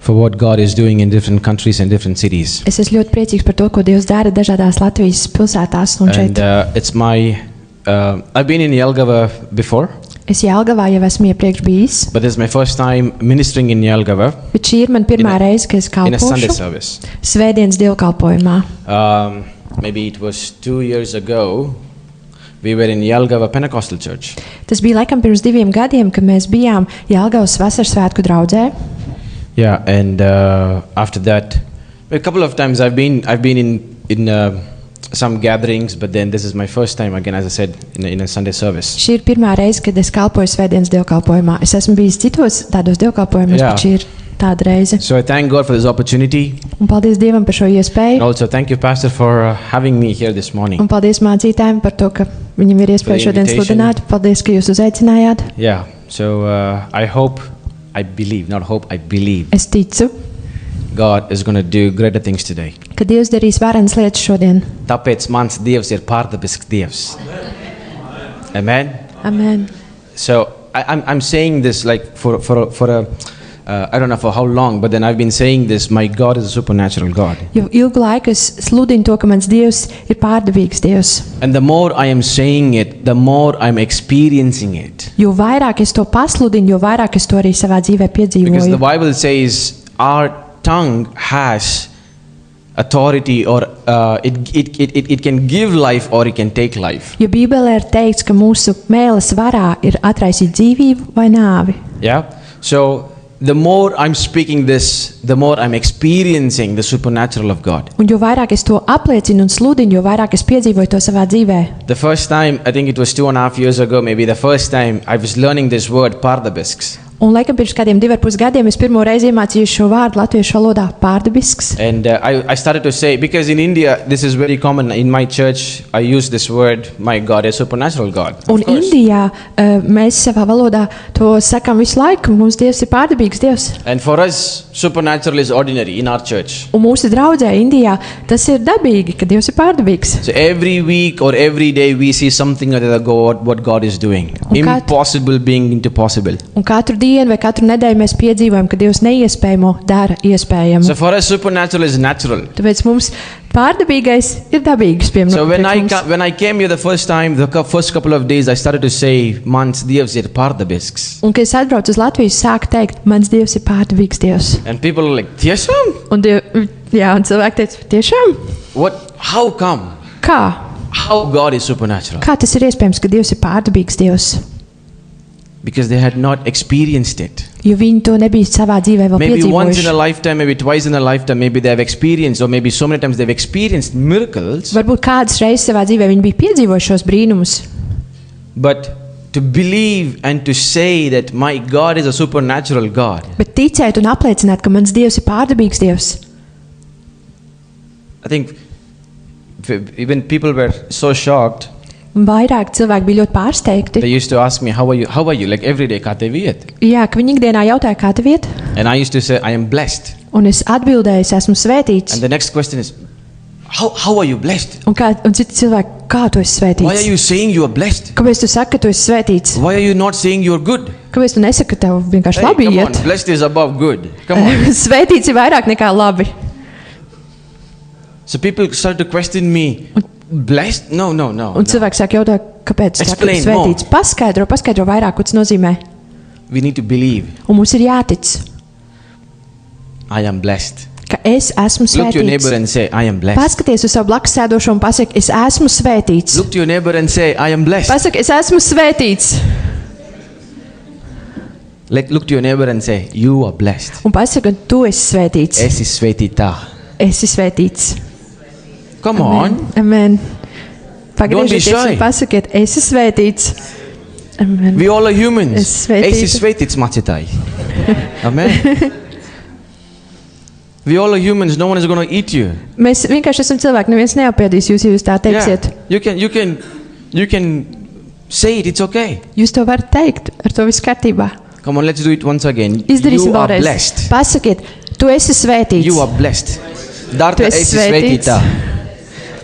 for what God is doing in different countries and different cities. Es esmu ļoti priecīgs par to, ko Dievs dara dažādās Latvijas pilsētās un šeit. And it's my I've been in Jelgava before, Es Jelgavā jau esmu iepriekš bijis, but this is my first time ministering in Jelgava bet šī ir man pirmā reize, kad es in a Sunday kalpošu service. svētdienas dievkalpojumā. Maybe it was 2 years ago. We were in Jelgava Pentecostal Church. Tas bija laikam pirms 2 gadiem, kad mēs bijām Jelgavas vasaras svētku draudzē. Yeah, and after that, a couple of times I've been in some gatherings, but then this is my first time again, as I said, in a Sunday service. Šī ir pirmā reize, kad es kalpoju svētdienas dievkalpojumā. Es esmu bijis citos tādos dievkalpojumos, Jā. bet šī ir tāda reize. So I thank God for this opportunity. Un paldies Dievam par šo And iespēju. also thank you, Pastor, for having me here this morning. Un paldies mācītājiem par to, ka viņam ir iespēja For the šodien invitation. sludināt. Paldies, ka jūs uzaicinājāt. Yeah, so I believe Es ticu, God is going to do greater things today. ka Dievs darīs varenas lietas šodien. Tāpēc mans Dievs ir pārdabisks Dievs. Amen. Amen. So I'm saying this like for a I don't know for how long, but then I've been saying this. My God is a supernatural God. Jau ilgu laiku es sludinu to, ka mans Dievs ir pārdabīgs Dievs. And the more I am saying it, the more I'm experiencing it. Jo vairāk es to pasludinu, jo vairāk es to arī savā dzīvē Because the piedzīvoju. Bible says our tongue has authority, or it can give life or it can take life. Jo Bībelē ir teikts, ka mūsu mēles varā ir atraisīt dzīvību vai nāvi. Yeah. So the more I'm speaking this, the more I'm experiencing the supernatural of God. Un jo vairāk es to apliecinu un sludinu, jo vairāk es piedzīvoju to savā dzīvē. The first time, I think it was 2.5 years ago, maybe the first time I was learning this word, pārdabisks. Un laikam pirms kādiem 2,5 gadiem es pirmo reizi iemācījos šo vārdu latviešu valodā pārdabisks. And I started to say, because in India, this is very common. In my church, I use this word, my God, a supernatural God. Un Of course. Indijā mēs savā valodā to sakam visu laiku, mums Dievs ir pārdabīgs Dievs. And for us, supernatural is ordinary in our church. Un mūsu draudzē Indijā tas ir dabīgi, ka Dievs ir pārdabīgs. So every week or every day, we see something other than what God is doing. Okay. Impossible being into possible. Un katru dienu vai katru nedēļu mēs piedzīvojam, ka Dievs neiespējamo dara iespējamu. So for us, supernatural is natural. Tāpēc mums pārdabīgais ir dabīgs. So when I came here the first time, the first couple of days, I started to say, mans Dievs ir pārdabisks. Un, kad es atbraucu uz Latviju, sāku teikt, mans Dievs ir pārdabīgs Dievs. And people are like, tiešām? Un, un cilvēki teica, tiešām? What? How come? Kā? How God is supernatural? Kā tas ir iespējams, ka Dievs ir pārdabīgs Dievs? Because they had not experienced it. Jo viņi to nebija savā dzīvē vēl Maybe once in a piedzīvojuši. lifetime, maybe twice in a lifetime, maybe they have experienced, or maybe so many times they've experienced miracles. Varbūt kādas reizes savā dzīvē viņi bija piedzīvojuši šos brīnumus. But to believe and to say that my God is a supernatural God, Bet ticēt un apliecināt, ka mans Dievs ir pārdabīgs Dievs. I think even people were so shocked. Un vairāk cilvēki bija ļoti pārsteigti. They used to ask me, how are you? Like every day, kā tev iet? Jā, ka viņi ikdienā jautāja, kā tev iet? And I used to say, I am blessed. Un es atbildēju, es esmu svētīts. And the next question is, how are you blessed? Un citi cilvēki, kā tu esi Why are svētīts? you saying you are blessed? Kāpēc tu saki, ka tu esi svētīts? Why are you not saying you're good? Kāpēc tu nesaki, ka tev vienkārši labi come on, iet? blessed is above good. Come on. Svētīts ir vairāk nekā labi. So people start to question me. Blessed? No. Un cilvēks sāk jautāt, kāpēc tu saki, ka tu Explain svētīts? Paskaidro vairāk, ko tas nozīmē. We need to believe Un mums ir jātic, I am blessed. ka es esmu Look to your neighbor svētīts. and say, I am blessed. Paskaties uz savu blakus sēdošo un pasaki, es esmu svētīts. Look to your neighbor and say, I am blessed. Pasaki, es esmu svētīts. Look to your neighbor and say, you are blessed. Un pasaki, tu esi svētīts. Esi svētītā. Esi svētīts. Come on. Amen. Don't be Pagriežieties shy. un pasakiet, esi svētīts. Amen. We all are humans. Es svētītu. Esi svētīts mācītāji. Amen. We all are humans. No one is going to eat you. Mēs vienkārši esam cilvēki, neviens neapēdīs jūs, ja jūs tā teiksiet. You can say it. It's okay. Jūs to varat teikt, ar to viss kārtībā. Come on, let's do it once again. Izdarīsim You are vēlreiz. blessed. Pasakiet, tu esi svētīts. You are blessed. Darta Tu esi esi svētīts. svētītā.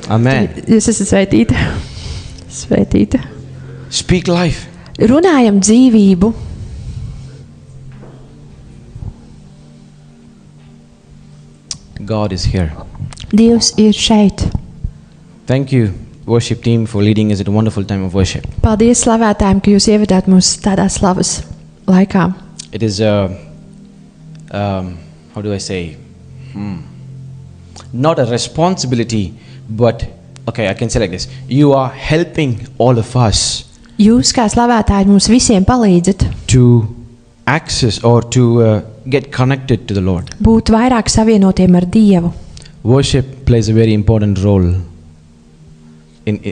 Amen. Jūs esat svētīta. Svētīta. Speak life. Runājam dzīvību. God is here. Dievs ir šeit. Thank you, worship team, for leading us in a wonderful time of worship. Paldies slavētājiem, ka jūs ievedāt mūs tādā slavas laikā. It is how do I say? Not a responsibility, but okay, I can say like this. You are helping all of us Jūs kā slavētāji mums visiem palīdzat to access or to get connected to the Lord. būt vairāk savienotiem ar Dievu. Worship plays a very important role,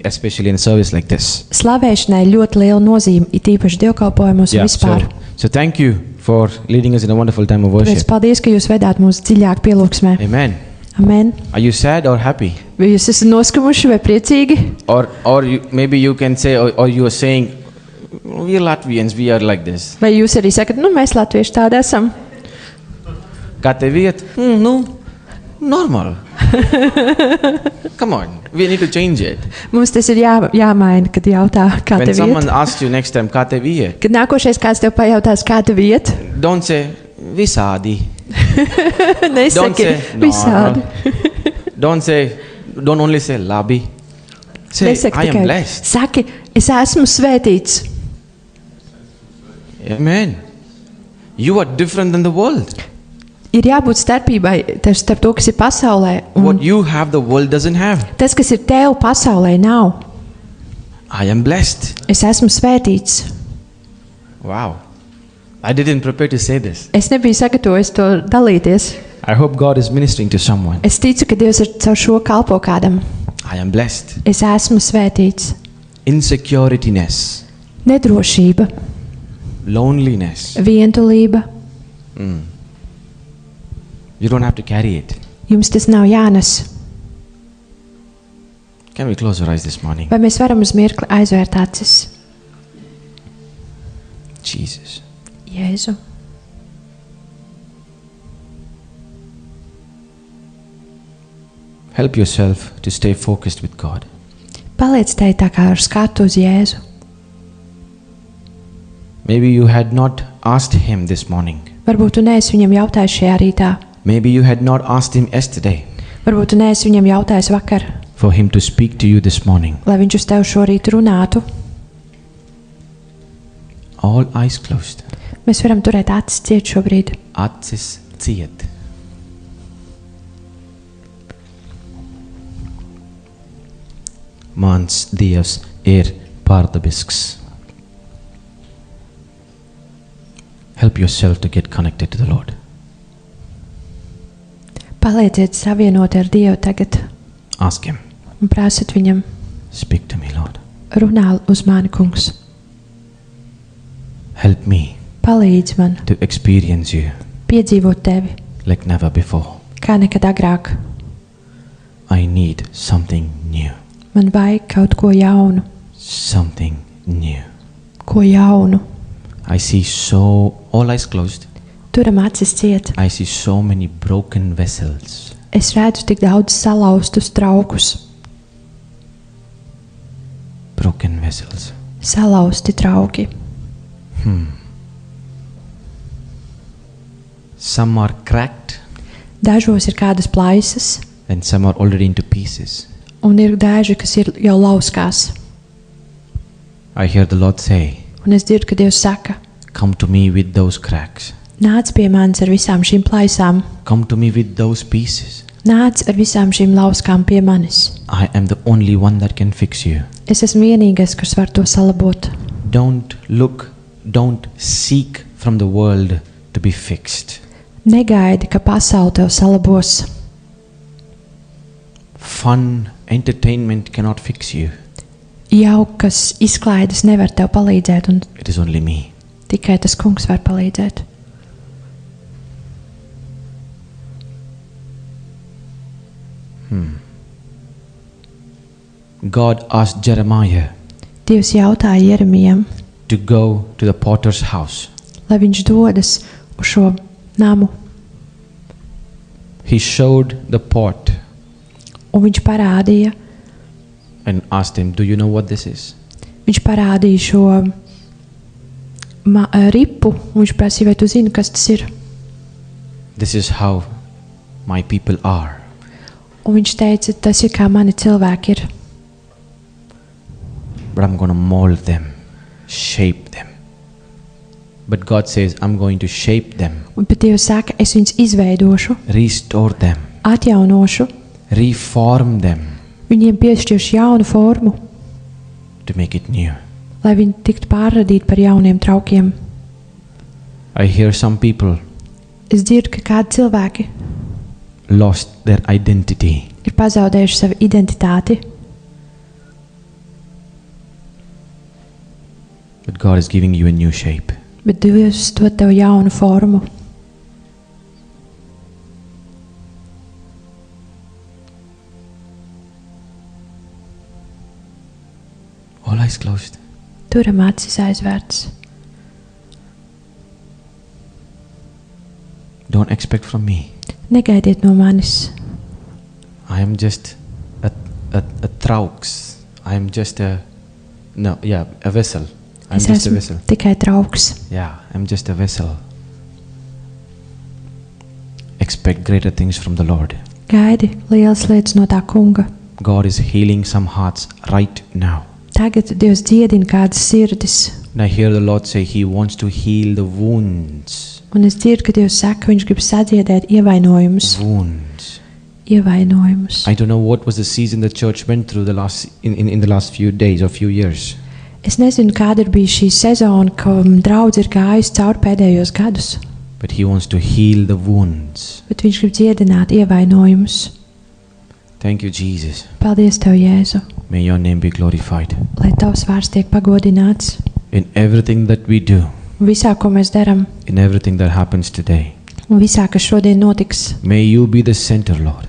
especially in a service like this. Slavēšanai ļoti liela nozīme, it īpaši dievkalpojumos un vispār. So thank you for leading us in a wonderful time of Tāpēc worship. paldies, ka jūs vedāt mūs dziļāk pielūgsmē. Amen. Amen. Are you sad or happy? Vai jūs esat noskumuši vai priecīgi? Or maybe you can say, or you are saying, we are Latvians, we are like this. Vai jūs arī sakat, mēs latvieši tādi esam? Kā tev iet? Normal. Come on, we need to change it. Mums tas ir jāmaina, kad jautā, kā When tev someone iet. asks you next time, kā tev iet? Kad nākošais kāds tev pajautās, kā tev iet, Don't say, visādi. Don't nesaki say, visādi. Don't only say, labi. Say, Nesaki I am tikai, blessed. saki, es esmu svētīts. Amen. You are different than the world. Ir jābūt starpībai starp to, kas ir pasaulē, un What you have, the world doesn't have. tas, kas ir tev pasaulē, nav. I am blessed. Es esmu svētīts. Wow. I didn't prepare to say this. Es nebiju sagatavojis to dalīties. I hope God is ministering to someone. Es ticu, ka Dievs ar caur šo kalpo kādam. I am blessed. Es esmu svētīts. Insecurityness, Nedrošība, loneliness. vientulība. You don't have to carry it. Jums tas nav jānes. Can we close our eyes this morning? Vai mēs varam uz mirkli aizvērt acis? Jesus. Jēzu. Help yourself to stay focused with God. Paliec te tā kā ar skatu uz Jēzu. Maybe you had not asked Him this morning. Varbūt tu neesi viņam jautājis šajā rītā. Maybe you had not asked Him yesterday Varbūt tu neesi viņam jautājis vakar, for Him to speak to you this morning. lai viņš uz tevi šorīt runātu. All eyes closed. Mēs varam turēt acis ciet šobrīd. Acis ciet. Mans Dievs ir pārdabisks. Help yourself to get connected to the Lord. Palieciet savienoti ar Dievu tagad Ask Him. un prasiet viņam, Speak to me, Lord. runā uz mani, kungs. Help me Palīdzi man to experience you piedzīvot tevi, like never before. kā nekad agrāk. I need something new. Man vajag kaut ko jaunu, Something new. ko jaunu. I see all eyes closed. Turam acis ciet. I see so many broken vessels. Es redzu tik daudz salauztus traukus, Broken vessels. salauzti trauki. Some are cracked Dažos ir kādas plaisas, and some are already into pieces. un ir daži, kas ir jau lauskās. I hear the Lord say, Un es dzirdu, ka Dievs saka, come to me with those cracks. nāc pie manis ar visām šīm plaisām, Come to me with those pieces. nāc ar visām šīm lauskām pie manis. I am the only one that can fix you. Es esmu vienīgais, kas var to salabot. Don't seek from the world to be fixed. Negaidi, ka pasaule tev salabos. Fun, entertainment cannot fix you. Jaukas izklaides nevar tev palīdzēt, un It is only me. tikai tas kungs var palīdzēt. God asked Jeremiah Dievs jautāja Jeremijam, to go to the potter's house. lai viņš dodas uz šo namu, He showed the pot un viņš parādīja, and asked him, do you know what this is? viņš parādīja šo ripu, un viņš prasīja, vai tu zini, kas tas ir. This is how my people are. Un viņš teica, tas ir kā mani cilvēki ir. But I'm going to mold them, shape them. But God says, I'm going to shape them, Bet Dievs saka, es viņus izveidošu, restore them, atjaunošu, reform them viņiem piešķiršu jaunu formu, to make it new. lai viņi tiktu pārradīti par jauniem traukiem. I hear some people Es dzirdu, ka kādi cilvēki lost their identity. ir pazaudējuši savu identitāti, But God is giving you a new shape. bet Dievs dod tev jaunu formu. All eyes closed. Turam acis aizvērts. Don't expect from me. Negaidiet no manis. I am just a traux. I am just a vessel. I'm Es just a esmu vessel. tikai trauks. Yeah, I'm just a vessel. Expect greater things from the Lord. Gaidi lielas lietas no tā kunga. God is healing some hearts right now. Tagad Dievs dziedina kādas sirdis. And I hear the Lord say He wants to heal the wounds. Un es dzirdu, ka Dievs saka, viņš grib sadziedēt ievainojumus. Wounds. Ievainojumus. I don't know what was the season the church went through the last in the last few days or few years. Es nezinu, kāda ir bijis šī sezona, ka draudz ir gājis cauri pēdējos gadus. But He wants to heal the wounds. Bet viņš grib dziedināt ievainojumus. Thank you, Jesus. Paldies Tev, Jēzu, May Your name be glorified. lai Tavs vārds tiek pagodināts. In everything that we do, Un visā, ko mēs darām, in everything that happens today, un visā, kas šodien notiks, may You be the center, Lord.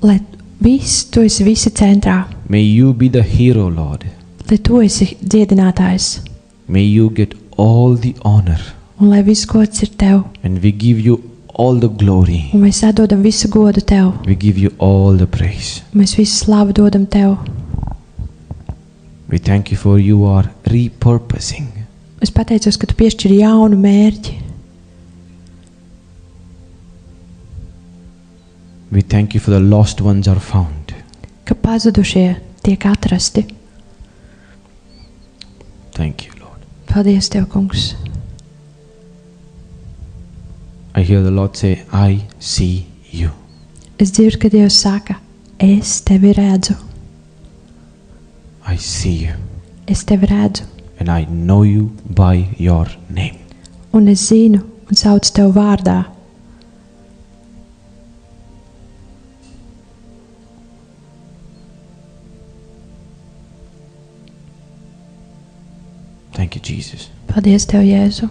lai Tu esi visi centrā, May You be the hero, Lord. lai Tu esi dziedinātājs, May You get all the honor, un lai viss gods ir Tev, and we give You all the glory. un mēs atdodam visu godu Tev, We give You all the praise. un mēs visu slavu dodam Tev. We thank You for You are repurposing. Es pateicos, ka Tu piešķiri jaunu mērķi. We thank You for the lost ones are found. Ka pazudušie tiek atrasti. Thank You, Lord. Paldies Tev, kungs. I hear the Lord say, I see you. Es dzirdu, ka Dievs saka, es Tevi redzu, I see you. es Tevi redzu, And I know you by your name. un es zinu un saucu Tev vārdā. Thank you, Jesus. Paldies Tev, Jēzu.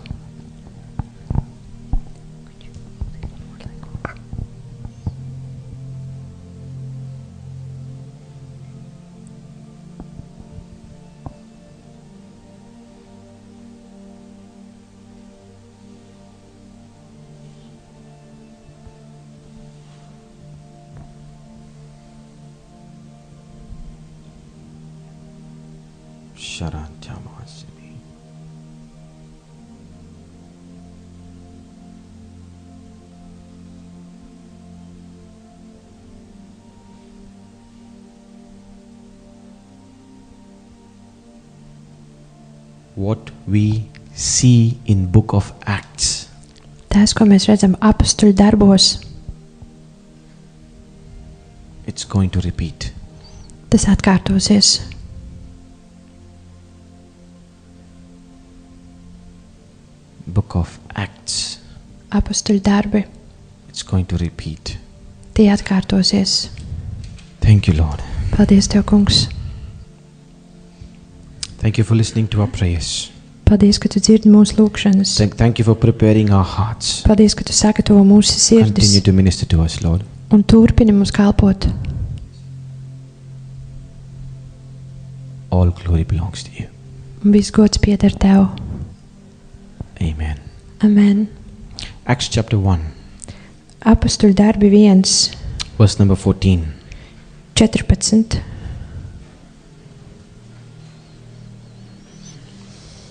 Sharantamasibi. What we see in Book of Acts, Tas, ko mēs redzam apstuļu darbos, it's going to repeat. tas atkārtosies. Book of Acts, Apstuļu darbi, it's going to repeat. tie atkārtosies. Thank you, Lord. Paldies Tev, kungs. Thank you for listening to our prayers. Paldies, ka Tu dzirdi mūsu lūgšanas. Thank you for preparing our hearts. Paldies, ka Tu sagatavo mūsu Continue sirdis to minister to us, Lord. un turpini mums kalpot. All glory belongs to you. Un viss gods pieder Tev. Amen. Amen. Acts chapter 1, Apstuļu darbi 1, verse number 14. 14.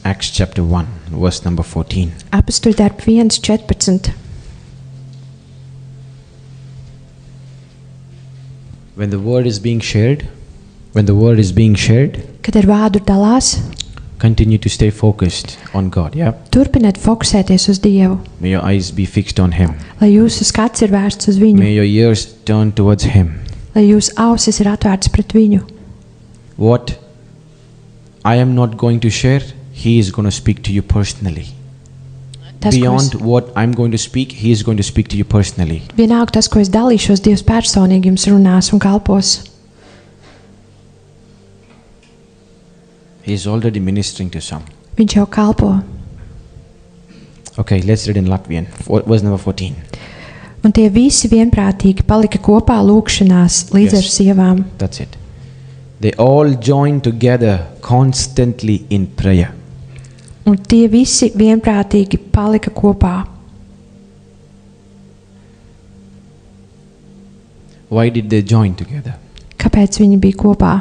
Acts chapter 1, verse number 14. Apstuļu darbi 1, 14. when the word is being shared, kad ar vārdu dalās, continue to stay focused on God, yeah? turpiniet fokusēties uz Dievu, May your eyes be fixed on Him. lai jūsu skats ir vērsts uz viņu, May your ears turn towards Him. lai jūsu ausis ir atvērts pret viņu. What I am not going to share, He is going to speak to you personally. Tas, ko Beyond what I'm going to speak, He is going to speak to you personally. vienalga tas, ko es dalīšos, Dievs personīgi jums runās un kalpos. He is already ministering to some. Viņš jau kalpo. Okay, let's read in Latvian. Verse number 14. Un tie visi vienprātīgi palika kopā lūgšanās līdz Yes. ar sievām. That's it. They all joined together constantly in prayer. Un tie visi vienprātīgi palika kopā. Why did they join together? Kāpēc viņi bija kopā?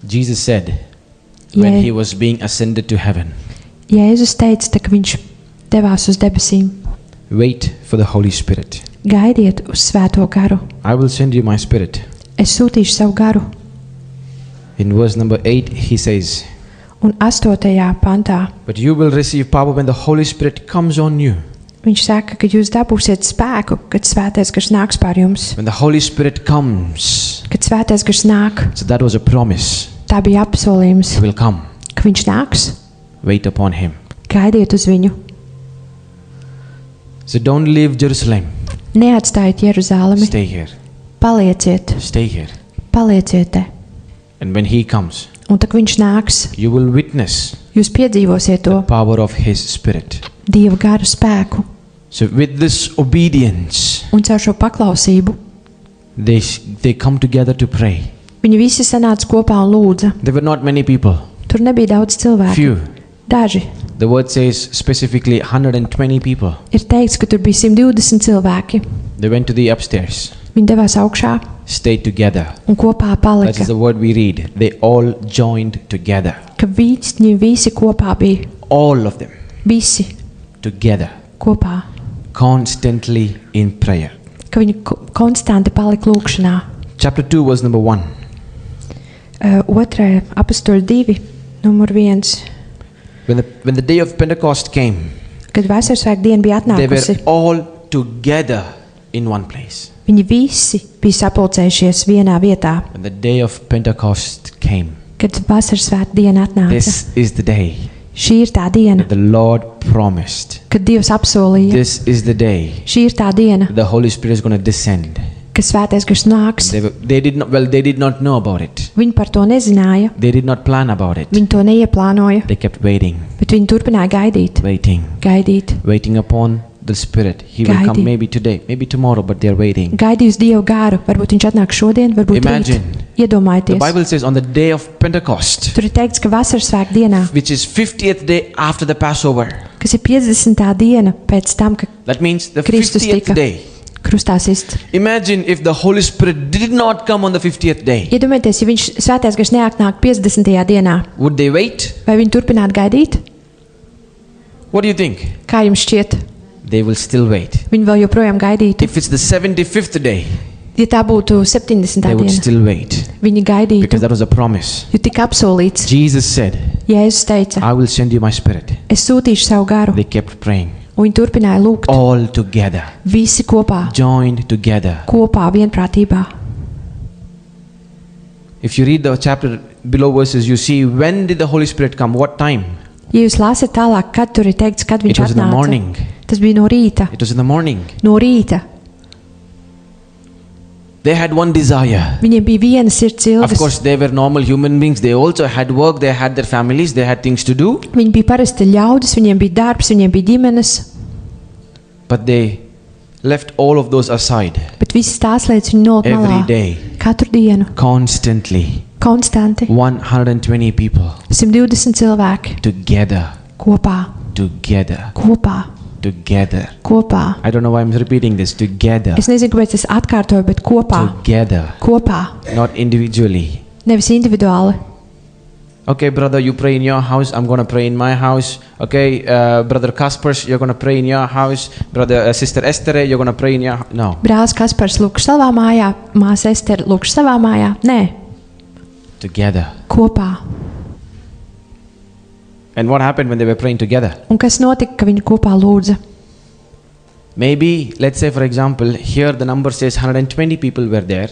Jesus said, when Jē- He was being ascended to heaven, Jēzus teica, ka viņš devās uz debesīm. wait for the Holy Spirit. Gaidiet uz svēto garu. I will send you my Spirit. Es sūtīšu savu garu. In verse number 8, He says, Un 8. pantā but you will receive power when the Holy Spirit comes on you. viņš saka, ka jūs dabūsiet spēku, kad svētais gars nāks pār jums. When the Holy Spirit comes, Kad svētais gars nāk, so that was a promise. tā bija apsolījums, He will come. ka viņš nāks. Wait upon Him. Gaidiet uz viņu. So don't leave Jerusalem. Neatstājiet Jeruzālemi. Stay here. Palieciet, Stay here. palieciet te. And when He comes, Un tad viņš nāks, you will witness jūs piedzīvosiet to the power of His Spirit. Dieva gara spēku. So with this obedience, Un caur šo paklausību they come together to pray. viņi visi sanāca kopā un lūdza. There were not many people. Tur nebija daudz cilvēku. Few. Daži. The word says specifically 120 people. Ir teikts, ka tur bija 120 cilvēki. They went to the upstairs, Viņi devās augšā stayed together. un kopā That palika. is the word we read. They all joined together. Ka viņi visi kopā bija. All of them Visi together, kopā. constantly in prayer. Ka viņi konstanti palika lūkšanā. Chapter 2 was number 1. 2. apostoli 2, numur 1. When the day of Pentecost came, Kad Vasarsvētku diena bija they were atnākusi, all together in one place. viņi visi bija sapulcējušies vienā vietā. When the day of Pentecost came, Kad Vasarsvētku diena atnāca, this is the day šī ir tā diena, that the Lord promised. kad Dievs apsolīja. This is the day Šī ir tā diena, the Holy Spirit is going to descend. kad svētais gars nāks. They did not know about it. Viņi par to nezināja, They did not plan about it. viņi to neieplānoja, They kept waiting, bet viņi turpināja gaidīt, waiting upon the Spirit. He will come Gaidīt. maybe today, maybe tomorrow, but they are waiting. gaidīja uz Dievu garu. Varbūt viņš atnāk šodien, varbūt Imagine. rīt. The Iedomājieties, Bible says on the day of Pentecost, tur ir teikts, ka Vasarsvētku dienā, which is 50th day after the Passover. kas ir 50. diena pēc tam, kad That means the Kristus 50th tika day. krustā sists. Imagine if the Holy Spirit did not come on the 50th day. Iedomājieties, ja viņš svētais gars neatnāk 50. dienā, Would they wait? vai viņi turpinātu gaidīt? What do you think? Kā jums šķiet? They will still wait. Viņi vēl joprojām gaidītu. If it's the 75th day, Ja tā būtu 70. they would diena, still wait. viņi gaidītu, Because that was a promise. jo tika apsolīts. Jesus said, Jēzus teica, I will send you my Spirit. es sūtīšu savu garu, They kept praying. un viņi turpināja lūgt. All together. Visi kopā, Joined together. kopā, vienprātībā. If you read the chapter below verses, you see when did the Holy Spirit come? What time? Ja jūs lasat tālāk, kad tur ir teikts, kad viņš It was in the atnāca, morning. tas bija no rīta. It was in the morning. No rīta. They had one desire. Viņiem bija viena sirds Of course, ilgas. they were normal human beings. They also had work. They had their families. They had things to do. Viņi bija parasti ļaudis, viņiem bija darbs, viņiem bija ģimenes, But they left all of those aside bet visas tās lietas viņi nolika every malā. day, Katru dienu, constantly. konstanti. 120 people 120 cilvēki together, kopā, together, kopā, together. kopā. I don't know why I'm repeating this. Together, Es nezinu, kāpēc es atkārtoju, bet kopā, together, kopā, not individually. nevis individuāli. Okay, brother, you pray in your house. I'm going to pray in my house. Okay, brother Kaspars, you're going to pray in your house. Brother, sister Estere, you're going to pray in your house. No. Brālis Kaspars lūkš savā mājā, māsa Estere lūkš savā mājā. Nē, Together. kopā. And what happened when they were praying together? Un kas notika, ka viņi kopā lūdza? Maybe, let's say for example, here the number says 120 people were there.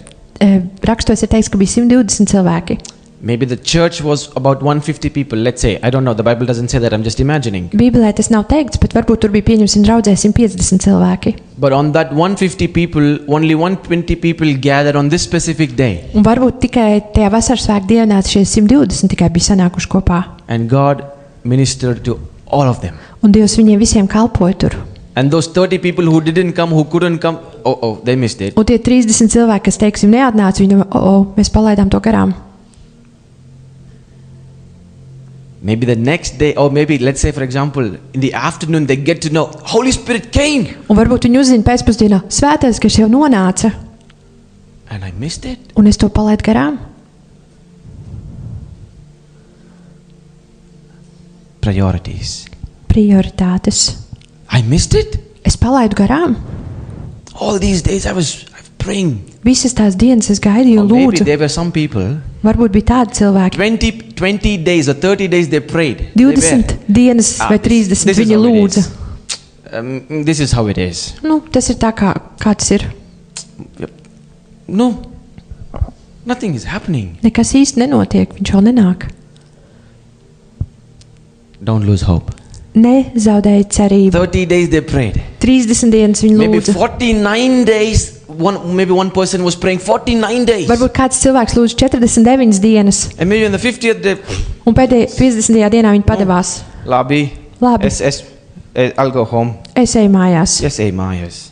Rakstos ir teikts, ka bija 120 cilvēki. Maybe the church was about 150 people, let's say. I don't know, the Bible doesn't say that, I'm just imagining. Bībelē tas nav teikts, bet varbūt tur bija pieņemsim draudzē 150 cilvēki. But on that 150 people, only 120 people gathered on this specific day. Un varbūt tikai tajā vasarsvētku dienā šie 120 tikai bija sanākuši kopā. And God ministered to all of them. Un Dievs viņiem visiem kalpoja tur. And those 30 people who didn't come, who couldn't come, they missed it. Un tie 30 cilvēki, kas, teiksim, neatnāca, viņi mēs palaidām to garām. Maybe the next day, or maybe let's say for example, in the afternoon they get to know Holy Spirit came. Un varbūt viņi uzzina pēcpusdienā, svētais, ka jau nonāca. And I missed it. Un es to palaidu garām. Priorities. Prioritātes. I missed it. Es palaidu garām. All these days I was praying. Visas tās dienas es gaidīju Or un maybe lūdzu. there were some people, Varbūt bija tādi cilvēki. 20 days or 30 days they prayed. 20 dienas vai this 30 is viņi how it lūdza. is. This is how it is. Nu, tas ir tā, kā tas ir. No. Nothing is happening. Nekas īsti nenotiek, viņš vēl nenāk. Don't lose hope. Nezaudēja cerību. 30 days they prayed. 30 dienas viņi Maybe lūdza. 49 days. Maybe one person was praying 49 days. Varbūt kāds cilvēks lūdza 49 dienas, And maybe on the 50th day, un pēdējā 50. dienā viņi padevās. Labi, Labi, I'll go home. es eju mājās. Yes, Myers.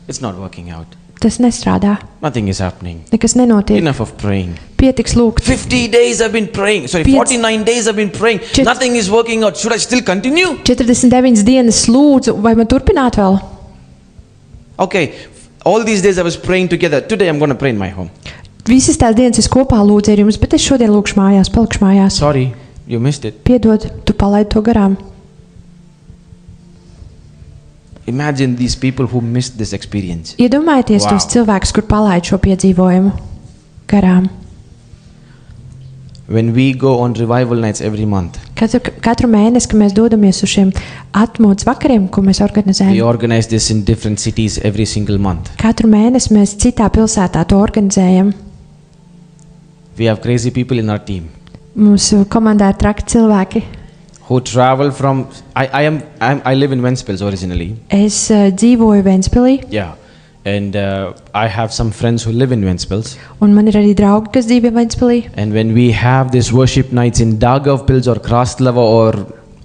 It's not working out. Tas nestrādā. Nothing is happening. Nekas nenotiek. Enough of praying. Pietiks lūgt. 50 days I've been praying. Sorry, 49 days I've been praying. Nothing is working out. Should I still continue? 49 dienas lūdzu, vai man turpināt vēl? Okay, all these days I was praying together. Today I'm going to pray in my home. Visas tās dienas es kopā lūdzu ar jums, bet es šodien lūkšu mājās, palikšu mājās. Sorry, you missed it. Piedod, tu palaidi to garām. Imagine these people who missed this experience. Iedomājieties Wow. tos cilvēkus, kur palaid šo piedzīvojumu garām. When we go on revival nights every month, Katru mēnesi, kad mēs dodamies uz šiem atmodas vakariem, ko mēs we organizējam, organize this in different cities every single month. katru mēnesi mēs citā pilsētā to organizējam. We have crazy people in our team Mūsu komandā ir traki cilvēki. who travel from. I live in Ventspils originally. Es dzīvoju Ventspilī, Yeah, and I have some friends who live in Ventspils. un man ir arī draugi, kas dzīvo Ventspilī. And when we have these worship nights in Daugavpils or Krastlava or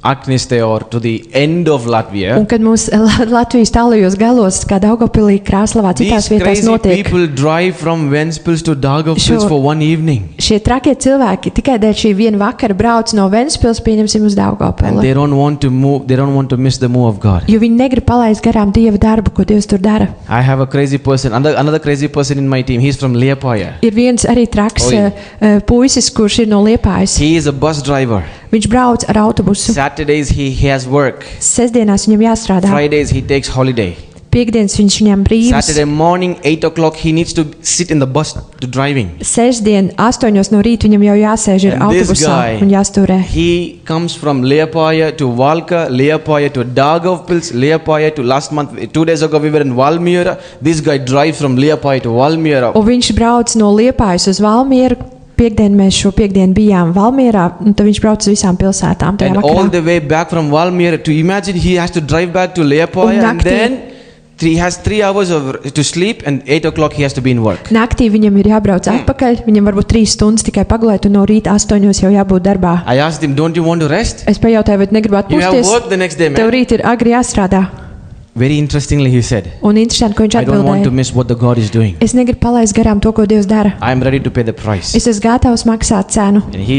Akniste or to the end of Latvia, Un kad mums Latvijas tālajos galos, kā Daugavpilī, Krāslavā, citās these vietās crazy notiek, people drive from Ventspils to Daugavpils Sure. for one evening. šie trakie cilvēki tikai dēļ šī viena vakara brauc no Ventspils, pieņemsim uz And Daugavpili. they don't want to move, they don't want to miss the move of God. Jo viņi negrib palaist garām Dieva darbu, ko Dievs tur dara. I have a crazy person, another crazy person in my team. He's from Liepāja. Ir viens arī traks Oi. puisis, kurš ir no Liepājas. He is a bus driver. Viņš brauc ar autobusu. Saturdays he has work. Sestdienās viņam jāstrādā. Fridays he takes holiday. Piekdienas viņš viņam brīvs. Saturday morning 8 o'clock he needs to sit in the bus to driving. Sestdien 8 no rīta viņam jau jāsēž ir And this autobusā guy, un jāsturē. he comes from Liepāja to Valka, Liepāja to Daugavpils, Liepāja to last month, 2 days ago we were in Valmiera. This guy drives from Liepāja to Valmiera. Un viņš brauc no Liepājas uz Valmieru. Piekdien mēs šo piekdienu bijām Valmierā, un tad viņš brauc uz visām pilsētām tajā And all vakarā. the way back from Valmiera to imagine he has to drive back to Liepāja Un and naktī- then he has 3 hours to sleep and 8 o'clock he has to be in work. Naktī viņam ir jābrauc atpakaļ, viņam varbūt 3 stundas tikai pagulēt, un no rīta 8 jau jābūt darbā. I asked him, don't you want to rest? Es pajautāju, vai tu negribi You have atpūsties? work the next day, Tev man. rīt ir agri jāstrādā. Very interestingly he said, Un interesanti, ko viņš I don't want to atbildēja. miss what the God is doing. Es negribu palaist garām to, ko Dievs dara. I am ready to pay the price. Es esmu gatavs maksāt cenu. And he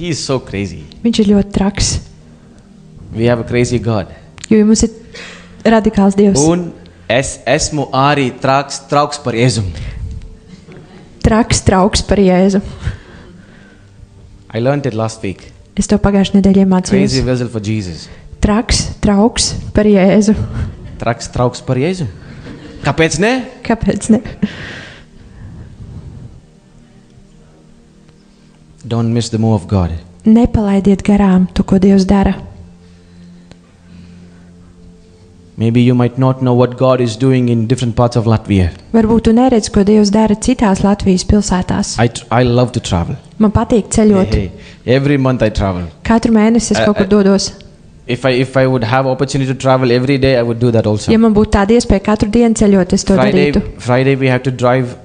is so crazy. Viņš ir ļoti traks, We have a crazy God. jo mums ir radikāls Dievs. Un es esmu arī trauks par Jēzumu. Traks trauks par Jēzu. I learned it last week. Es to pagājušajā nedēļā iemācījos. Crazy vessel for Jesus. Traks, trauks par Jēzu. Traks trauks par Jēzu. Kāpēc ne? Kāpēc ne? Don't miss the move of God. Nepalaidiet garām to, ko Dievs dara. Maybe you might not know what God is doing in different parts of Latvia. Varbūt tu neredzi, ko Dievs dara citās Latvijas pilsētās. I love to travel. Man patīk ceļot. Hey, every month I travel. Katru mēnesi es kaut kur dodos. If I would have opportunity to travel every day, I would do that also. Ja man būtu tāda iespēja katru dienu ceļot, es to darītu. Friday we had to drive.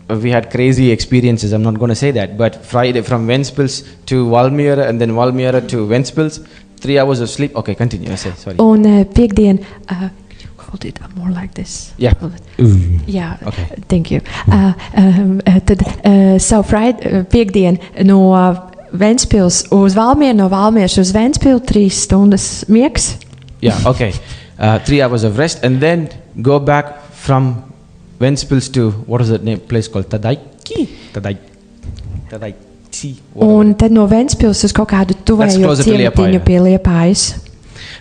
We had crazy experiences. I'm not going to say that, but Friday from Ventspils to Valmiera and then Valmiera to Ventspils, 3 hours of sleep. Okay, continue. I say sorry. Un piekdien, could you hold it more like this? Yeah. Yeah. Okay. Thank you. So Friday, piekdien no Ventspils uz Valmieru, no Valmieras uz Ventspilu 3 stundas miegs. Yeah. Okay. 3 hours of rest and then go back from Ventspils to what is that name place called? Tadaiki. Un tad no Ventspils uz kaut kādu tuvējo ciematiņu pie Liepājas.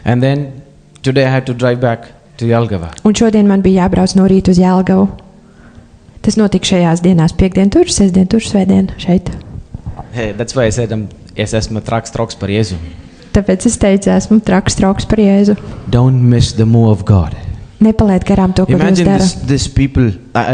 And then today I had to drive back to Jelgava. Un šodien man bija jābrauc no rīta uz Jelgavu. Tas notika šajās dienās, piekdien tur, sestdien tur, svētdien šeit. Hey, that's why I said es esmu traks trauks par Jēzu. Tāpēc es teicu, esmu traks trauks par Jēzu. Don't miss the move of God. Nepalaid garām to, ko Dievs Imagine dara. this people.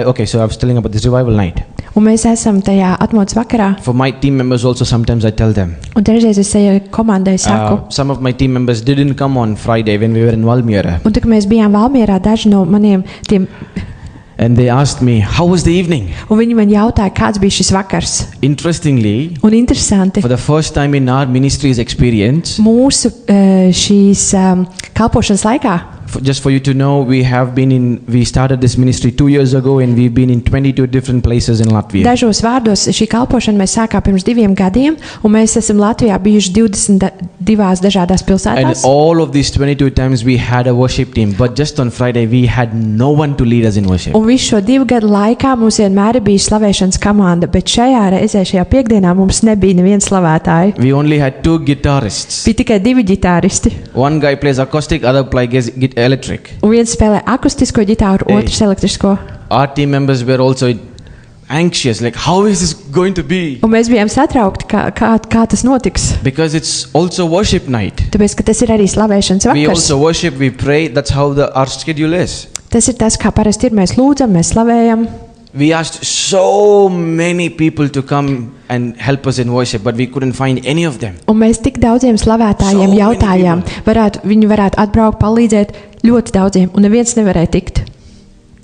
Okay, so I was telling about this revival night. Un mēs esam tajā atmodas vakarā. For my team members also sometimes I tell them. Un dažreiz es komandai saku. Some of my team members didn't come on Friday when we were in Valmiera. Un tad, kad mēs bijām Valmierā, daži no maniem tiem. And they asked me, how was the evening? Un viņi man jautāja, kāds bija šis vakars. Interestingly, Un interesanti, for the first time in our ministry's experience, mūsu šīs kalpošanas laikā. Just for you to know, we started this ministry 2 years ago and we've been in 22 different places in Latvia. Dažos vārdos šī kalpošana mēs sākām pirms 2 gadiem, un mēs esam Latvijā bijuši 22 dažādās And pilsētās. all of these 22 times we had a worship team, but just on Friday we had no one to lead us in worship. Un visu šo 2 gadu laikā mums vienmēr ir bijusi slavēšanas komanda, bet šajā reizē, šajā piekdienā mums nebija neviens slavētāji. We only had 2 guitarists. Bija tikai 2 ģitāristi. One guy plays acoustic, other plays electric. Un viens spēlē akustisko ģitāru, otrs elektrisko. Our team members were also anxious, like how is this going to be? Un mēs bijām satraukti, kā tas notiks. Because it's also worship night. Tāpēc, ka tas ir arī slavēšanas We vakars. also worship, we pray, that's how our schedule is. Tas ir tas, kā parasti ir. Mēs lūdzam, mēs slavējam. We asked so many people to come and help us in worship, but we couldn't find any of them. Un mēs tik daudziem slavētājiem So many jautājām, viņi varētu atbraukt, palīdzēt ļoti daudziem, un neviens nevarēja tikt.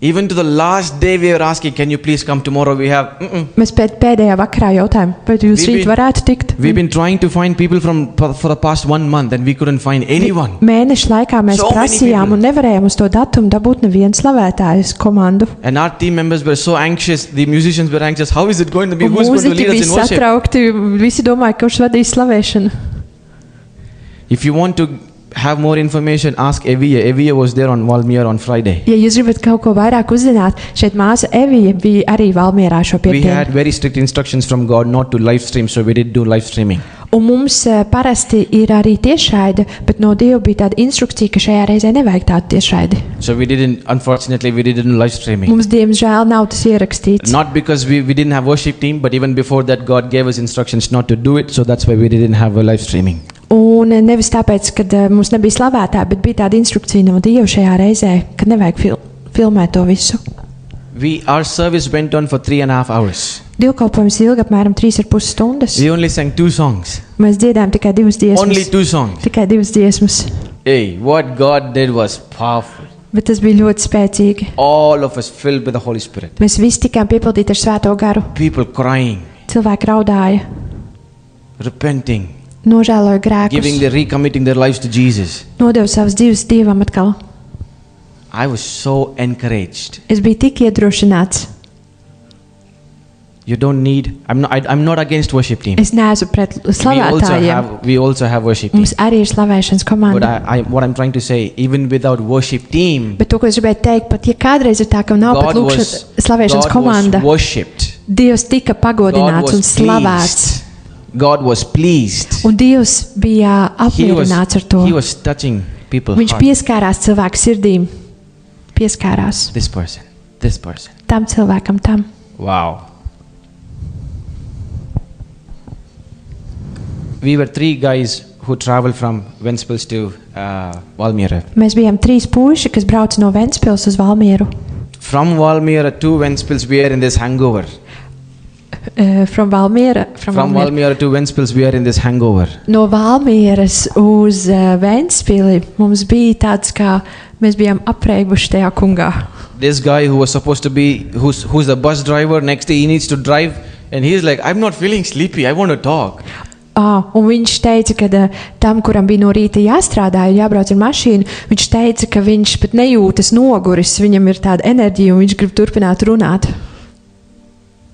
Even to the last day we were asking, can you please come tomorrow? We have, Mēs pēdējā vakarā jautājām, vai jūs rīt varētu tikt? we've been trying to find people for the past 1 month and we couldn't find anyone. Mēnešu laikā mēs So many prasījām people. un nevarējām uz to datumu dabūt nevienu slavētājus komandu. And our team members were so anxious, the musicians were anxious, how is it going to be? Un Who's going to mūziķi lead us bija in worship? satraukti, visi domāja, ka kurš vadīs slavēšanu. If you want to have more information, ask Evia. Evia was there on Valmiera on Friday. Ja jūs gribat kaut ko vairāk uzzināt, šeit māsa Evija bija arī Valmierā šo We had piekdienu. very strict instructions from God not to live stream, so we did do live streaming. Un mums parasti ir arī tiešraide, bet no Dieva bija tāda instrukcija, ka šajā reizē nevajag tādu tiešraidi. So unfortunately, we didn't do live streaming. Mums, diemžēl, nav tas ierakstīts. Not because we didn't have worship team, but even before that, God gave us instructions not to do it, so that's why we didn't have a live streaming. Un nevis tāpēc, ka mums nebija slavētāji, bet bija tāda instrukcija no Dieva šajā reizē, ka nevajag filmēt to visu. Our service went on for 3.5 hours. Dievkalpojums ilga apmēram 3,5 stundas. We only sang 2 songs. Mēs dziedājām tikai 2 Only dziesmas. 2 songs. Tikai 2 dziesmas. Hey, what God did was powerful. Bet tas bija ļoti spēcīgi. All of us filled with the Holy Spirit. Mēs visi tikām piepildīti ar Svēto garu. People crying, Cilvēki raudāja, repenting, nožēloja grēkus, recommitting their lives to Jesus. nodeva savas dzīves Dievam atkal. I was so encouraged. Es biju tik iedrošināts. You don't need. I'm not against worship team. Es neesmu pret slavētājiem. We also have worship team. Mums arī ir slavēšanas But komanda. what I'm trying to say, even without worship team, Bet to, ko es gribēju teikt, pat ja kādreiz ir tā, ka nav pat God slavēšanas was komanda, worshipped. Dievs tika God pagodināts un was slavēts. pleased. God was pleased. Un Dievs bija He apmierināts ar to. was touching people's Viņš heart. pieskārās cilvēku sirdīm. Pieskārās This person. tam cilvēkam, tam. Wow. We were 3 guys who traveled from Ventspils to Valmiera. Mēs bijām 3 puiši, kas brauca no Ventspils uz Valmieru. From Valmiera to Ventspils, we are in this hangover. From Valmiera, From Valmiera to Ventspils, we are in this hangover. No Valmieras uz Ventspili mums bija tāds, kā mēs bijām apreiguši tajā kungā. This guy who was supposed to be, who's the bus driver, next day he needs to drive, and he's like, I'm not feeling sleepy, I want to talk. Un viņš teica, ka tam, kuram bija no rīta jāstrādā, jābrauc ar mašīnu, viņš teica, ka viņš pat nejūtas noguris, viņam ir tāda enerģija un viņš grib turpināt runāt.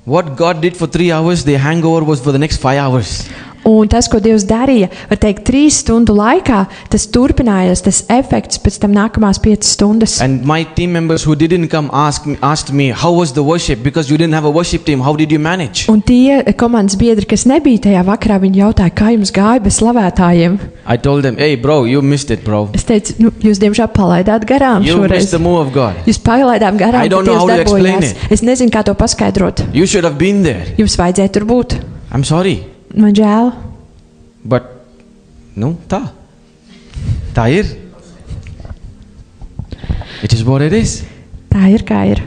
What God did for 3 hours, the hangover was for the next 5 hours. Un tas, ko Dievs darīja, var teikt, 3 stundu laikā, tas turpinājās, tas efekts pēc tam nākamās 5 stundas. And my team members who didn't come asked me, how was the worship? Because you didn't have a worship team, how did you manage? Un tie komandas biedri, kas nebija tajā vakarā, viņi jautāja, kā jums gāja bez slavētājiem. I told them, hey bro, you missed it, bro. Es teicu, jūs diemžēl palaidāt garām You šoreiz. missed the move of God. Jūs palaidām garām, I don't ka know Dievs how to explain darbojās. Es nezinu, kā to paskaidrot. You should have been there. Jums vajadzēja tur būt. I'm sorry. Man žēl. But, no, tā ir. It is what it is. Tā ir, kā ir.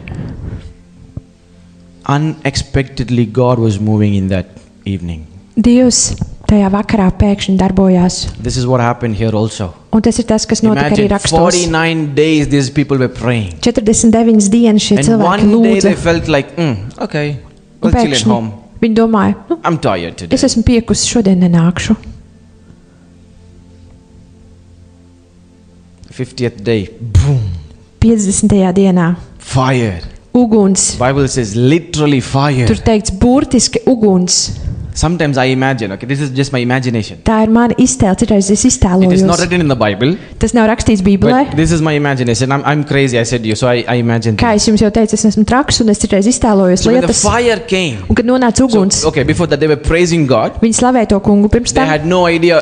Unexpectedly, God was moving in that evening. Dievs tajā vakarā pēkšņi darbojās. This is what happened here also. Un tas ir tas, kas notika arī Imagine rakstos. 49 days these people were praying. 49 dienas šie And cilvēki one day they lūdza. felt like, okay, Un we'll chill at pēkšņi home. viņi domāja, I'm tired today. es esmu piekusi, šodien nenākšu. 50th day, boom, 50. dienā fire. uguns. Bible says literally fire. Tur teikts burtiski uguns. Sometimes I imagine, okay, this is just my imagination. Tā ir mana iztēle, citreiz es It is not iztēlojos. written in the Bible, Tas nav rakstīts Bībelē. but this is my imagination. I'm crazy, I said to you, so I imagine. Kā es jums jau teicu, es esmu traks un es citreiz iztēlojos So when the lietas. fire came, Un kad nonāca uguns, okay, before that they were praising God. viņi slavēja to kungu pirms They tam. had no idea,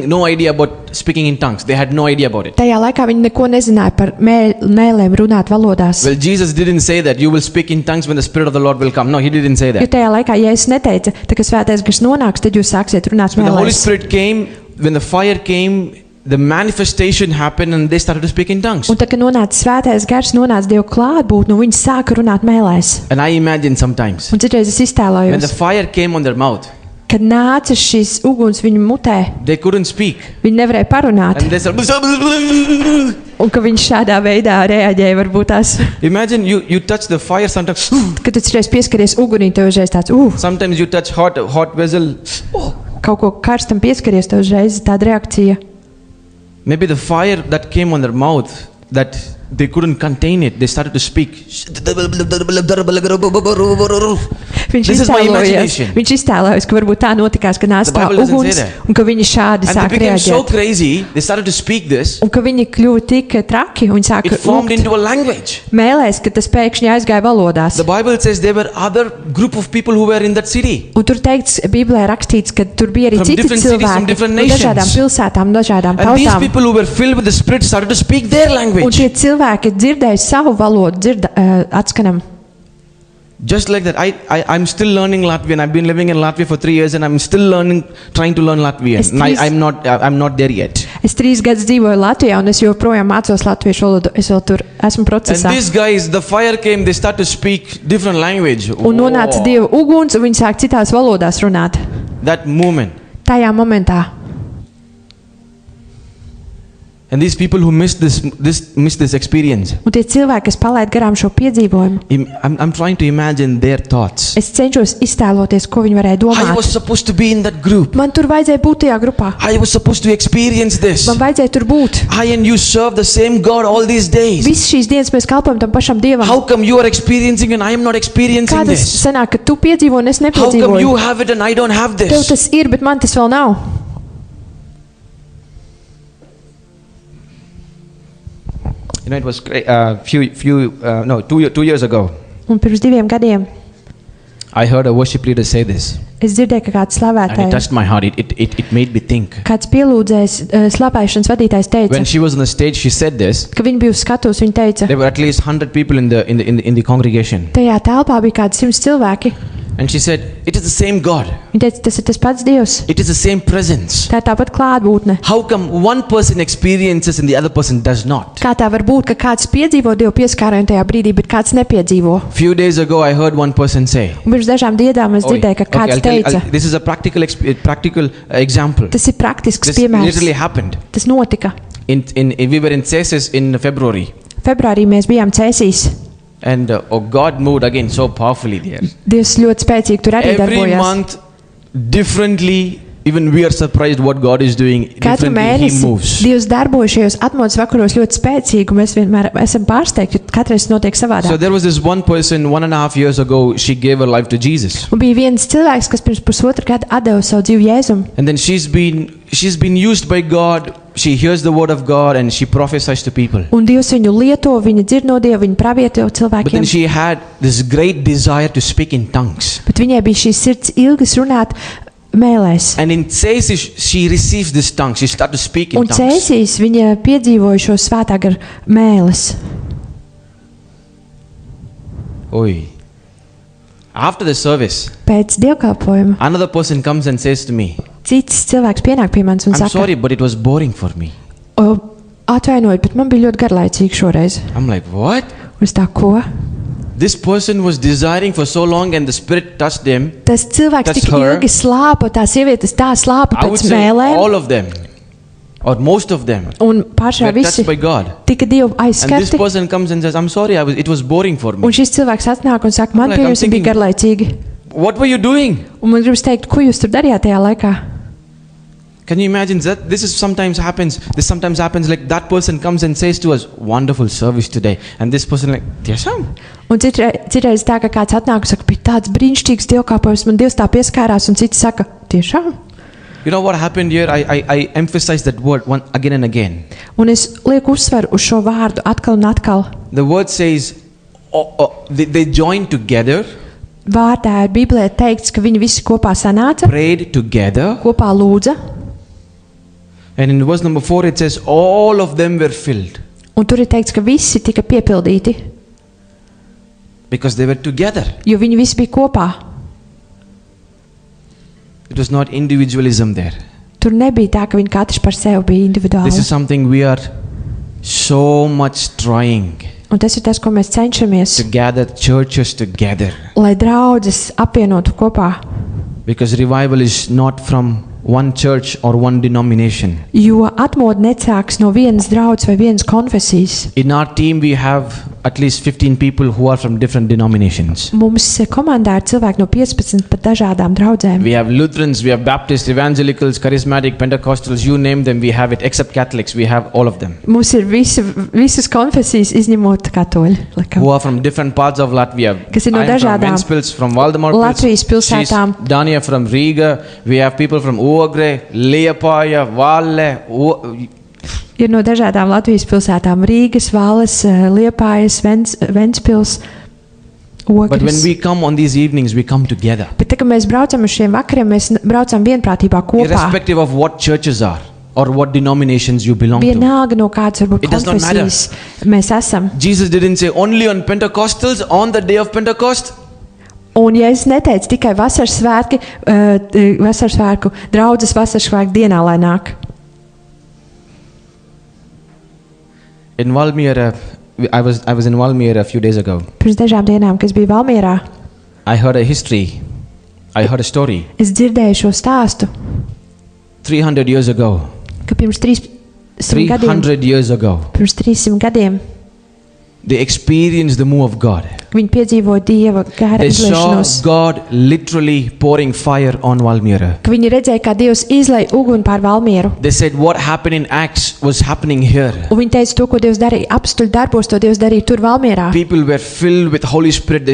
no idea about speaking in tongues. They had no idea about it. Tajā laikā viņi neko nezināja par mēlēm runāt valodās. Well, Jesus didn't say that you will speak in tongues when the Spirit of the Lord will come. No, he didn't say Jo that. tajā laikā, ja es neteicu, tā kā svētais gars nonāks, tad jūs sāksiet runāt When the Holy mēlēs. Spirit came, when the fire came, the manifestation happened and they started to speak in tongues. Un tā, kad nonāca svētais gars, nonāca Dieva klātbūtne, un viņi sāka runāt mēlēs. And I imagine sometimes, Un citreiz es when the iztēlojos, fire came on their mouth, kad nāca šis uguns viņu mutē, they couldn't speak. viņi nevarēja parunāt. And they said, Un ka viņš šādā veidā reaģēja, varbūt tās, imagine you touch the fire sometimes. kad tu citreiz pieskaries ugunī, tev uzreiz tāds, Sometimes you touch hot vessel. kaut ko karstam pieskaries, tev uzreiz tāda reakcija. Maybe the fire that came on their mouth, that they couldn't contain it, they started to speak. Viņš This is my iztēlojās, imagination. viņš iztēlojās, ka varbūt tā notikās, ka nāca The tā Bible doesn't uguns, say that. un ka viņi šādi And they sāk became so reaģēt. crazy, they started to speak this. Un ka viņi kļuva tik traki un sāka It formed lūgt into a language. mēlēs, ka tas pēkšņi aizgāja valodās. The Bible says there were other group of people who were in that city. Un tur teikts, Bībelē rakstīts, ka tur bija arī From citi different cities, from cilvēki different no dažādām nations. pilsētām, dažādām And these tautām. people who were filled with the Spirit started to speak their Un language. tie cilvēki dzirdēja savu valodu, atskanam. Just like that, I'm still learning Latvian. I've been living in Latvia for 3 years and I'm still trying to learn Latvian. Es And trīs- I'm not there yet. Es 3 gadus dzīvoju Latvijā, un es joprojām mācos latviešu valodu. Es vēl tur esmu And procesā. these guys, the fire came, they start to speak different language. Un nonāca Oh, Dieva uguns, un viņi sāk citās valodās runāt. that moment. Tajā momentā. And these people who missed this experience, Un tie cilvēki, kas palaid garām šo piedzīvojumu, I'm trying to imagine their thoughts. es cenšos iztēloties, ko viņi varēja I domāt. was supposed to be in that group. Man tur vajadzēja būt tajā grupā. I was supposed to experience this. Man vajadzēja tur būt. I and you serve the same God all these days. Visas šīs dienas mēs kalpojam tam pašam Dievam. How come you are experiencing and I am not experiencing Kā tas this? sanāk, ka tu piedzīvo un es How come nepiedzīvoju? you have it and I don't have Tev this? tas ir, bet man tas vēl nav. You know, it was great. 2 years ago, Un pirms 2 gadiem I heard a worship leader say this. Es dzirdēju, ka kāds And it slavētājs, touched my heart. It made me think. kāds pielūdzējs, slavēšanas vadītājs teica, When she was on the stage, she said this. ka viņi bija uz skatuves, viņi teica, There were at least 100 people in the congregation. tajā telpā bija kādi 100 cilvēki. And she said, it is the same God. Viņa teica, tas ir tas pats Dievs. It is the same presence. Tā ir tāpat klātbūtne. How come one person experiences and the other person does not? Kā tā var būt, ka kāds piedzīvo Dievu pieskārienu tajā brīdī, bet kāds nepiedzīvo? Few days ago, I heard one person say. Un pirms dažām dienām es dzirdēju, ka kāds teica, This is a practical example. tas ir praktisks This piemērs. literally happened. Tas notika. We were in Cesis in February. Februārī mēs bijām Cēsīs. And God moved again so powerfully there. Dievs ļoti spēcīgi tur arī Every darbojās. month, differently, even we are surprised what God is doing. Katru Differently, He mēnesi moves. Dievs darbojas šajos atmodas vakaros ļoti spēcīgi, un mēs vienmēr esam pārsteigti, jo katreiz tas notiek So savādāk. there was this one person 1.5 years ago, she gave her life to Jesus. Un bija viens cilvēks, kas pirms pusotra gada atdeva savu dzīvi Jēzum. And then she's been used by God. She hears the word of God and she prophesies to people. Un Dievs viņu lieto, viņa dzird no Dieva, viņa pravieto But then cilvēkiem. she had this great desire to speak in tongues. Bet viņai bija šīs sirds ilgas runāt mēlēs. And in Cesis, she receives this tongue. She started to speak in Un tongues. Cēsīs viņa piedzīvoja šo svētā gara mēles. Oi. After the service, Pēc dievkalpojuma another person comes and says to me, cits cilvēks pienāk pie manis un I'm saka, sorry, but it was boring for me. atvainojiet, bet man bija ļoti garlaicīgi šoreiz. I'm like, what? Un es tā, ko? This person was desiring for so long and the Spirit touched them. Tas cilvēks That's tik her. ilgi slāpa, tā sievietes tā slāpa I would pēc say mēlēm, all of them, or most of them, un pāršā were touched visi by God. tika Dievu And this aizskarti. person comes and says, I'm sorry, it was boring for Un me. šis cilvēks atnāk un saka, man Like, pie I'm jums bija thinking- garlaicīgi. What were you doing? Un man gribas teikt, ko jūs tur darījāt tajā laikā? Can you imagine that? This sometimes happens like that person comes and says to us, wonderful service today. And this person like, tiešām? Un citreiz tā, ka kāds atnāk un saka, bija tāds brīnišķīgs dievkalpojums, man Dievs tā pieskārās, un cits saka, tiešām? You know what happened here? I emphasize that word again and again. Un es lieku uzsveru uz šo vārdu atkal un atkal. The word says, they joined together, Vārdā ir Bībelē teikts, ka viņi visi kopā sanāca, prayed together. kopā lūdza, And in verse number 4 it says, all of them were filled un tur ir teikts, ka visi tika piepildīti, because they were together. jo viņi visi bija kopā. It was not individualism there. Tur nebija tā, ka viņi katrs par sevi bija individuāli. This is something we are so much trying Un tas ir tas, ko mēs cenšamies, to gather churches together. lai draudzes apvienotu kopā. Because revival is not from one church or one denomination. Jo atmodu necāks no vienas draudzes vai vienas konfesijas. In our team, we have at least 15 people who are from different denominations. Mums komandā ir cilvēki no 15 pat dažādām draudzēm. We have Lutherans, we have Baptists, Evangelicals, Charismatic, Pentecostals, you name them, we have it, except Catholics, we have all of them. Mums ir visas konfesijas, izņemot katoļu. Who are from different parts of Latvia. Kas ir no I'm from dažādām Ventspils, from Valdemar Latvijas pilsētām. Dania from Riga. We have people from Ogre, Liepāja, Valle. Ir no dažādām Latvijas pilsētām - Rīgas, Valles, Liepājas, Ventspils, But when Ogres. we come on these evenings, we come together. Bet tā, kad mēs braucam uz šiem vakariem, mēs braucam vienprātībā kopā. Irrespective of what churches are or what denominations you belong to. Vienalga no kādas varbūt It does not matter. konfesijas mēs esam. Jesus didn't say only on Pentecostals, on the day of Pentecost. Un ja es neteicu tikai vasaras svētku, draudzes vasaras svētku dienā, lai nāk. In Valmiera, I was in Valmiera a few days ago. Pirms dažām dienām, kad es biju Valmierā, I heard a history. I heard a story. es dzirdēju šo stāstu, 300 years ago. ka pirms 300 gadiem, 300 years ago. They experienced the move of God. viņi piedzīvoja Dieva gara They saw izliešanos. God literally pouring fire on Valmiera. Ka viņi redzēja, kā Dievs izlai uguni pār Valmieru. They said what happened in Acts was happening here. Un viņi teica, to, ko Dievs darīja apstuļu darbos, to Dievs darīja tur Valmierā. People were filled with Holy Spirit.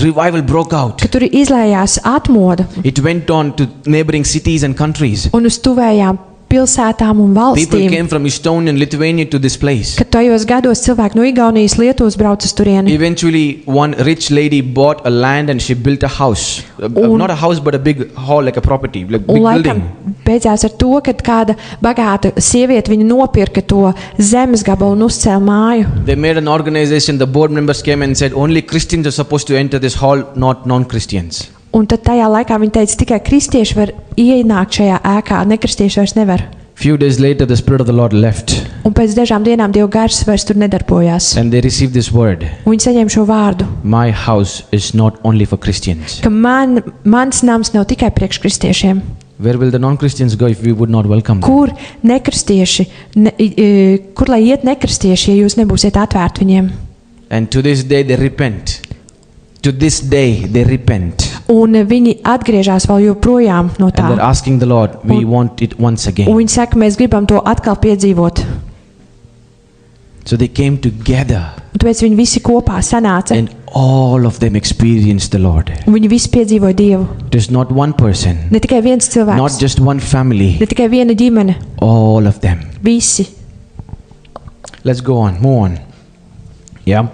Revival broke out. Ka tur izlējās atmoda It went on to neighboring cities and countries. un uz tuvējām pilsētām un People valstīm. came from Estonia and Lithuania to this place. Kad tajos gados cilvēki no Igaunijas, Lietuvas brauc uz turieni. Eventually, one rich lady bought a land and she built a house. Not a house, but a big hall, like a property, like big Un laikam building. beidzās ar to, ka kāda bagāta sieviete viņa nopirka to zemes gabalu un uzcēla māju. They made an organization. The board members came and said, only Christians are supposed to enter this hall, not non-Christians. Un tad tajā laikā viņa teica, tikai kristieši var ienākt šajā ēkā, nekristieši vairs nevar. Few days later, the Spirit of the Lord left Un pēc dažām dienām Dieva gars vairs tur nedarbojās. and they received this word. Un viņi saņēma šo vārdu, My house is not only for Christians. ka mans nams nav tikai priekš kristiešiem. Where will the non-Christians go if we would not welcome them? Kur nekristieši, kur lai iet nekristieši, ja jūs nebūsiet atvērti viņiem? And to this day they repent. To this day they repent. Un viņi atgriežas vēl joprojām no tā. And they're asking the Lord, we want it once Un again. viņi saka, mēs gribam to atkal piedzīvot. So they came together Un tāpēc viņi visi kopā sanāca. and all of them experienced the Lord. Un viņi visi piedzīvoja Dievu. It is not one person, Ne tikai viens not cilvēks, just one family, ne tikai viena ģimene, all of them. visi. Let's go on, move on. Yeah.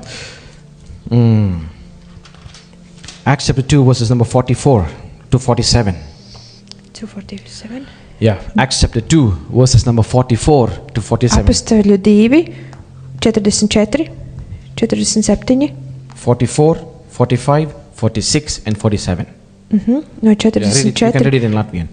Acts chapter 2, verses number 44 to 47. 247. Yeah, Acts chapter 2, verses number 44 to 47. Apostoļu 2, 44, 47. 44, 45, 46, and 47. No Yeah, read it. You can 44. read it in Latvian.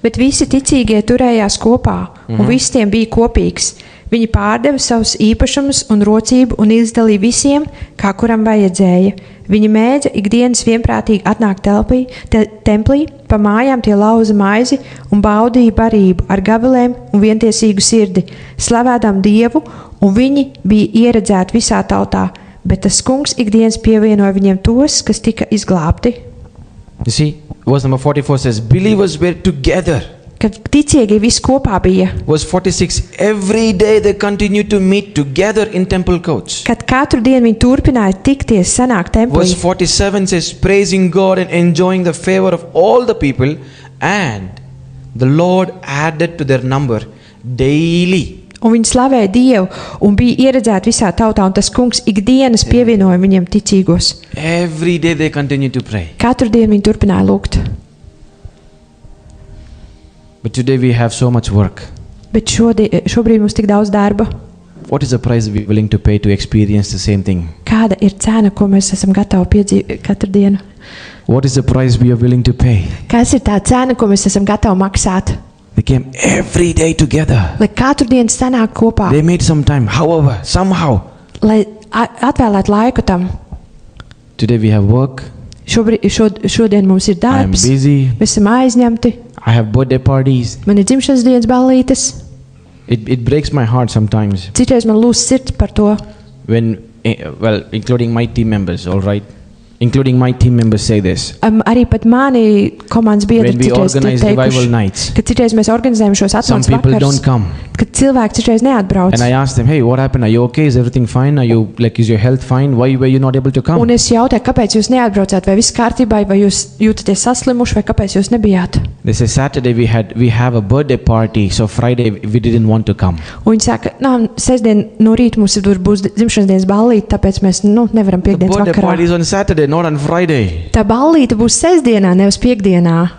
Bet visi ticīgie turējās kopā, un viss tiem bija kopīgs. Viņi pārdeva savus īpašumus un rocību un izdalīja visiem, kā kuram vajadzēja. Viņi mēdza ikdienas vienprātīgi atnākt templī, pa mājām tie lauza maizi un baudīja barību ar gabaliem un vientiesīgu sirdi, slavējām Dievu, un viņi bija ieredzēti visā tautā, bet tas kungs ikdienas pievienoja viņiem tos, kas tika izglābti. You see, verse number 44 says, believers were together. Kad ticīgie visi kopā bija, Verse 46, every day they continued to meet together in temple courts. kad katru dienu viņi turpināja tikties, sanākt templī. Verse 47 says, praising God and enjoying the favor of all the people, and the Lord added to their number daily. Un viņi slavēja Dievu un bija ieredzēti visā tautā, un tas kungs ikdienas pievienoja viņiem ticīgos. Every day they continued to pray. Katru dienu viņi turpināja lūgt. But today we have so much work. Bet šobrīd mums tik daudz darba. What is the price we're willing to pay to experience the same thing? Kāda ir cena, ko mēs esam gatavi piedzīvot katru dienu? What is the price we are willing to pay? Kas ir tā cena, ko mēs esam gatavi maksāt? They came every day together. Lai katru dienu sanāk kopā, They made some time, however, somehow. lai atvēlētu laiku tam. Today we have work. Šodien mums ir I am darbs, busy. mēs esam aizņemti, I have birthday parties. man ir dzimšanas dienas ballītes. It breaks my heart sometimes Citreiz man lūs sirds par to, when, including my team members, all right? Including my team members say this. Arī pat mani komandas biedri When we citreiz organize ir revival teikuši, nights, ka citreiz mēs organizējam šos some atmodas people vakarus, don't come. kad cilvēki citreiz neatbrauc. And I ask them, hey, what happened? Are you okay? Is everything fine? Are you, like, is your health fine? Why were you not able to Un come? es jautāju, kāpēc jūs neatbraucāt, vai viss kārtībā, vai jūs jūtaties saslimuši, vai kāpēc jūs nebijāt. They say, Saturday we have a birthday party, so Friday we didn't want to come. Un viņi saka, sestdien no rīta mums tur būs dzimšanas dienas ballīte, tāpēc mēs nevaram The piekdienas birthday party vakarā. is on Saturday, not on Friday. Tā ballīte būs sestdienā, nevis piekdienā.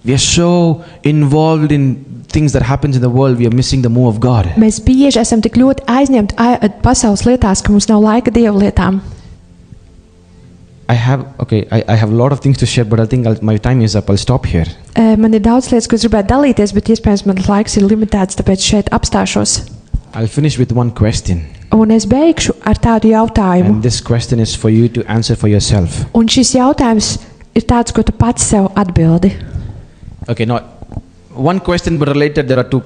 We are so involved in things that happens in the world, we are missing the move of God. Mēs bieži esam tik ļoti aizņemti pasaules lietās, ka mums nav laika Dieva lietām. I have a lot of things to share, but I think my time is up. I'll stop here. Man ir daudz lietas, ko es gribētu dalīties, bet iespējams man laiks ir limitēts, tāpēc šeit apstāšos. I'll finish with one question. Un es beigšu ar tādu jautājumu. And this question is for you to answer for yourself. Un šis jautājums ir tāds, ko tu pats sev atbildi. Okay, no, one question but related, there are two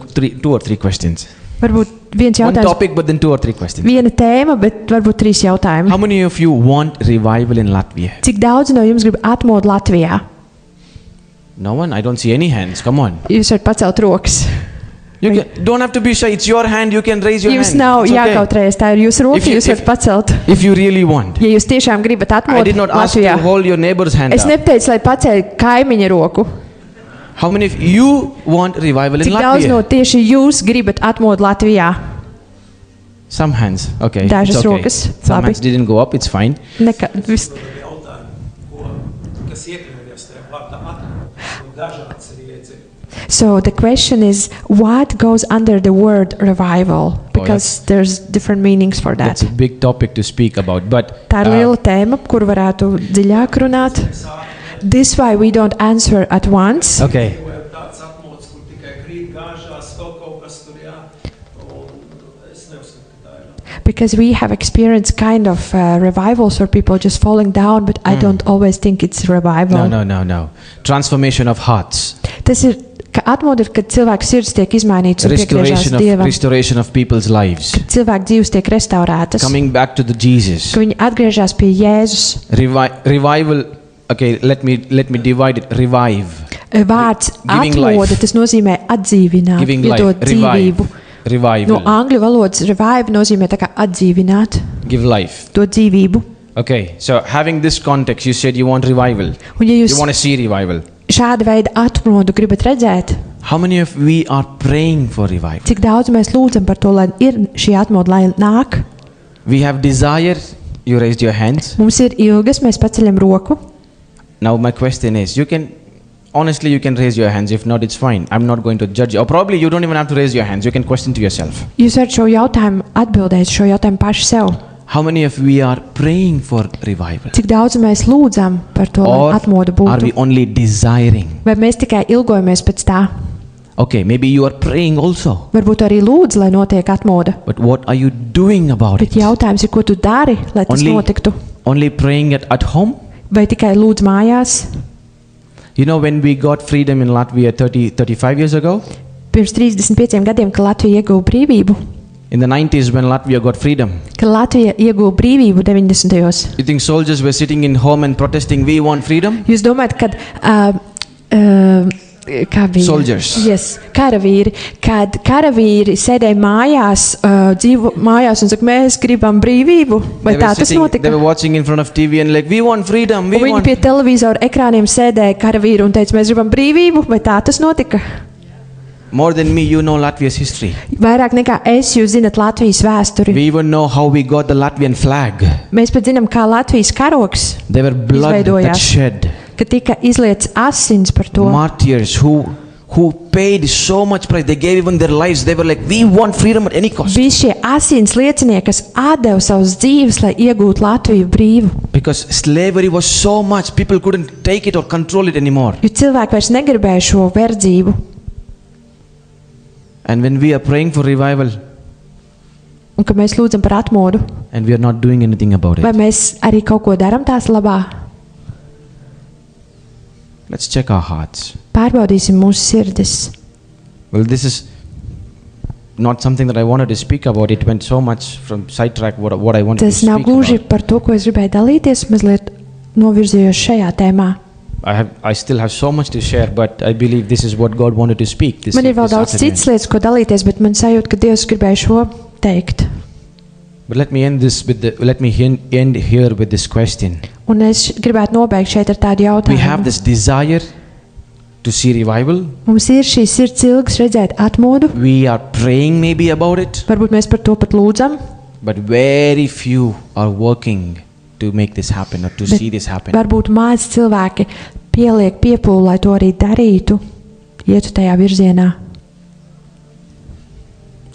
or three questions. Varbūt viens One jautājums, topic but then two or three questions. viena tēma, bet varbūt trīs jautājumi. How many of you want revival in Latvia? Cik daudz no jums grib atmodu Latvijā? No one? I don't see any hands. Come on. Jūs varat pacelt rokas. Don't have to be shy. It's your hand. You can raise your Jums hand. nav It's okay. jākautrējas, tā ir jūsu roka, If you- jūs varat pacelt. If you really want. Ja jūs tiešām gribat I atmodu did not ask you Latvijā. to hold your neighbor's hand Es up. nepateicu, lai paceļ kaimiņa roku. How many of you want revival in Cik daudz no Latvia? tieši jūs gribat atmodu Latvijā? Some hands. Okay. Dažas It's okay. rokas. Some Labi. hands didn't go up. It's fine. So the question is, what goes under the word revival? Because there's different meanings for that. That's a big topic to speak about. But Tā ir liela tēma, kur varētu dziļāk runāt. This why we don't answer at once. okay. Tāds atmods, kur tikai krīt gāžās, vēl kaut kas tur, jā. Un es neuzskatu, ka tā ir. Because we have experienced kind of revivals where people just falling down, but I don't always think it's revival. No. Transformation of hearts. Tas ir, ka atmodu ir, kad cilvēku sirds tiek izmainīts un piegriežās Dievam. Restoration of people's lives. Cilvēku dzīves tiek restaurētas. Coming back to the Jesus. Ka viņi atgriežas pie Jēzus. Revival. Okay, let me divide it. Revive. Vārds Giving atmoda, life. tas nozīmē atdzīvināt, Giving life. iedot dzīvību. Revival. No angļu valodas revive nozīmē tā kā atdzīvināt, Give life. dot dzīvību. Okay, so having this context, you said you want revival. Un ja You jūs want to see revival. šāda veida atmodu gribat redzēt, How many of we are praying for revival? cik daudz mēs lūdzam par to, lai ir šī atmoda, lai nāk. We have desire. You raised your hands. Mums ir ilgas, mēs paceļam roku. Now my question is, you can raise your hands. If not, it's fine. I'm not going to judge you. Or probably you don't even have to raise your hands. You can question to yourself. Jūs varat šo jautājumu atbildēt, šo jautājumu paši sev. How many of we are praying for revival? Cik daudz mēs lūdzam par to, Or lai atmoda are we būtu? only desiring? Vai mēs tikai ilgojamies pēc tā? Okay, maybe you are praying also. Varbūt arī lūdz, lai notiek atmoda. But what are you doing about Bet it? jautājums ir, ko tu dari, lai tas notiktu? Only praying it at home? Vai tikai lūdz mājās? You know, when we got freedom in Latvia 35 years ago, Pirms 35 gadiem, kad Latvija ieguva brīvību, in the 90s when Latvia got freedom, kad Latvija ieguva brīvību 90. you think soldiers were sitting in home and protesting, we want freedom? Jūs domājat, kad kā bija? Soldiers. Yes, karavīri. Kad karavīri sēdēja mājās, dzīvo mājās un saka, mēs gribam brīvību, vai They tā were tas sitting, they notika? were watching in front of TV and like, we want freedom, we Un viņi want... pie televizora ekrāniem sēdēja karavīri un teica, mēs gribam brīvību, vai tā tas notika? More than me, you know Latvia's history. Vairāk nekā es, jūs zinat Latvijas vēsturi. We even know how we got the Latvian flag. Mēs pat zinām, kā Latvijas karoks, There were blood that Izveidojās. shed. ka tika izlietas asins par to. Martyrs who paid so much price. They gave even their lives. They were like, we want freedom at any cost. Visi šie asins liecinieki, kas atdeva savus dzīves, lai iegūtu Latviju brīvu. Because slavery was so much, people couldn't take it or control it anymore. Jo cilvēki vairs negribēja šo verdzību. And when we are praying for revival Un kad mēs lūdzam par atmodu, and we are not doing anything about vai it, mēs arī kaut ko darām tās labā? let's check our hearts. Pārbaudīsim mūsu sirdis. Well, this is not something that I wanted to speak about. It went so much from sidetrack what I wanted to Tas speak nav gluži about. par to, ko es gribēju dalīties, mazliet novirzījos šajā tēmā. I still have so much to share, but I believe this is what God wanted to speak. This, Man ir vēl this daudz afternoon. citas lietas, ko dalīties, bet man sajūt, ka Dievs gribēja šo teikt. But let me end here with this question. Un es gribētu nobeigt šeit ar tādu We have jautājumu. this desire to see revival. Mums ir šīs sirds ilgas redzēt atmodu. We are praying maybe about it, Varbūt mēs par to pat lūdzam, but very few are working to make this happen or to Bet see this happen. varbūt maz cilvēki pieliek piepūli, lai to arī darītu, ietu tajā virzienā.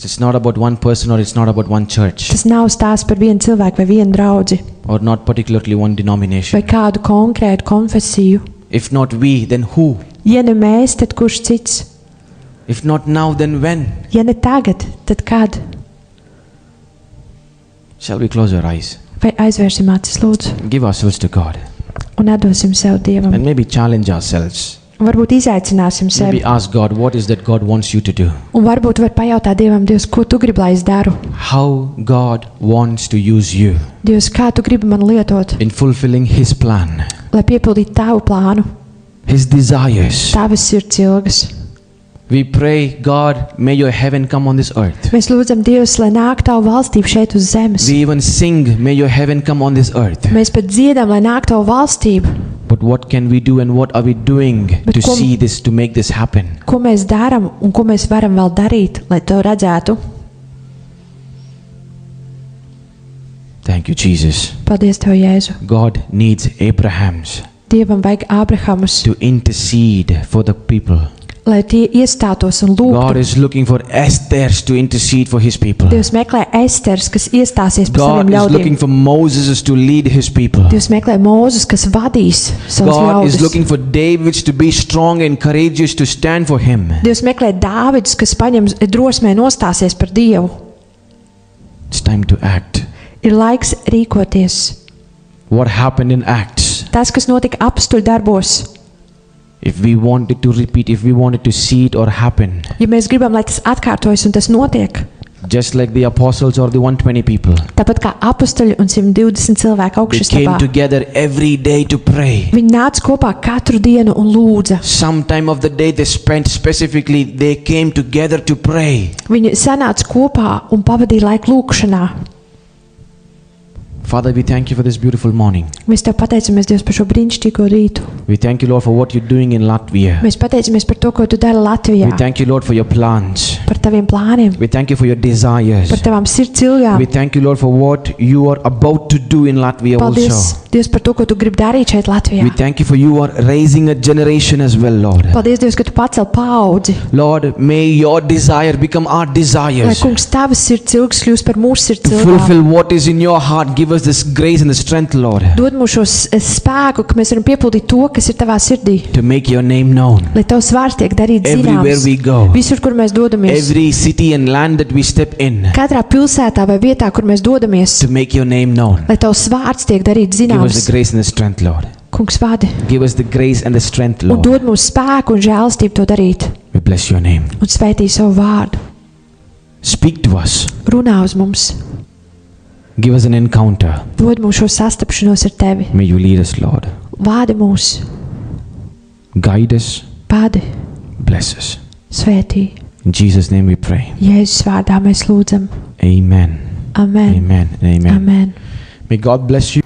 It's not about one person or it's not about one church Tas nav stāsts par vienu cilvēku vai vienu draudzi or not particularly one denomination. vai kādu konkrētu konfesiju. If not we, then who? Ja ne mēs, tad kurš cits? If not now, then when? Ja ne tagad, tad kad? Shall we close our eyes? Vai aizvērsim acis, lūdzu, Give ourselves to God un atdosim sev Dievam? and maybe challenge ourselves. Un varbūt izaicināsim sevi. Maybe ask God, what is that God wants you to do? Un varbūt var pajautāt Dievam, Dievs, ko tu gribi, lai es daru? How God wants to use you Dievs, kā tu gribi man lietot, in fulfilling His plan, lai piepildītu tavu plānu, His desires. tavas sirds ilgas. We pray, God, may your heaven come on this earth. Mēs lūdzam Dievs, lai nāk tavu valstību šeit uz zemes. We even sing, may your heaven come on this earth. Mēs pat dziedam, lai nāk tavu valstību. But what can we do and what are we doing Bet to ko- see this, to make this happen? Ko mēs darām un ko mēs varam vēl darīt, lai to redzētu? Thank you, Jesus. Paldies Tev, Jēzu. God needs Abrahams Dievam vajag Ābrahamus, to intercede for the people. lai tie iestātos un God lūgtu. is looking for Esthers to intercede for his people. Dievs meklē Esters, kas iestāsies par God saviem is looking ļaudīm. for Moses to lead his people. Dievs meklē Mūzus, kas vadīs savus God is ļaudis. looking for David to be strong and courageous to stand for him. Dievs meklē Dāvidus, kas paņems drosmē nostāsies par Dievu. It's time to act. Ir laiks rīkoties. What happened in Acts? Tas, kas notika apstuļu darbos, If we wanted to repeat, if we wanted to see it or happen, ja mēs gribam, lai tas atkārtojas un tas notiek, just like the apostles or the 120 people, tāpat kā apstuļi un 120 cilvēku they came augšstāvā, together every day to pray. viņi nāca kopā katru dienu un lūdza. Some time of the day they spent specifically, they came together to pray. Viņi sanāca kopā un pavadīja laiku lūkšanā. Father, we thank you for this beautiful morning. Mēs Tev pateicamies, Dievs, par šo brīnišķīgo rītu. We thank you, Lord, for what you're doing in Latvia. Mēs pateicamies par to, ko Tu dari Latvijā, We thank you, Lord, for your plans. par Taviem plāniem, We thank you for your desires. par Tavām sirds ilgām. We thank you, Lord, for what you are about to do in Latvia Paldies, also. Dievs, par to, ko Tu gribi darīt šeit Latvijā. We thank you for you are raising a generation as well, Lord. Paldies, Dievs, ka Tu pacel paudzi. Lord, may your desire become our Lai, desires. kungs, Tavas sirds ilgas kļūst par mūsu sirds To ilgām. fulfill what is in your heart, give us this grace and the strength, Lord, Dod mums šo spēku, ka mēs varam piepildīt to, kas ir Tavā sirdī. to make your name known. Lai Tavs vārds tiek darīts Everywhere zināms. we go, Visur, kur mēs dodamies. every city and land that we step in, Katrā pilsētā vai vietā, kur mēs dodamies. to make your name known. Lai Tavs vārds tiek darīts Give us zināms. the grace and the strength, Lord. Kungs, vadi. Give us the grace and the strength, Un Lord. dod mums spēku un žēlastību to darīt. We bless your name. Un svētī savu vārdu. Speak to us. Runā uz mums. Give us an encounter. Dod mums šo sastapšanos ar Tevi. May you lead us, Lord. Vādi mūs. Guide us. Padi. Bless us. Svētī. In Jesus' name we pray. Jēzus vārdā mēs lūdzam. Amen. Amen. Amen. and Amen. Amen. May God bless you.